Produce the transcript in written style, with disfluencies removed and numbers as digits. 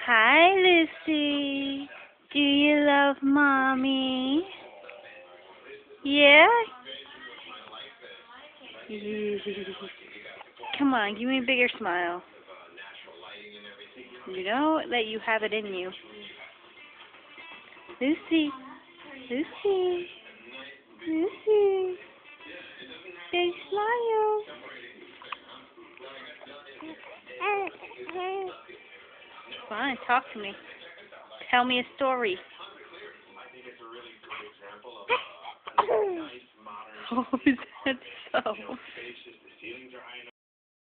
Hi, Lucy. Do you love mommy? Yeah? Come on, give me a bigger smile. You know that you have it in you. Lucy. Lucy. Lucy. Big smile. Fine, talk to me. Tell me a story. Oh, is that so?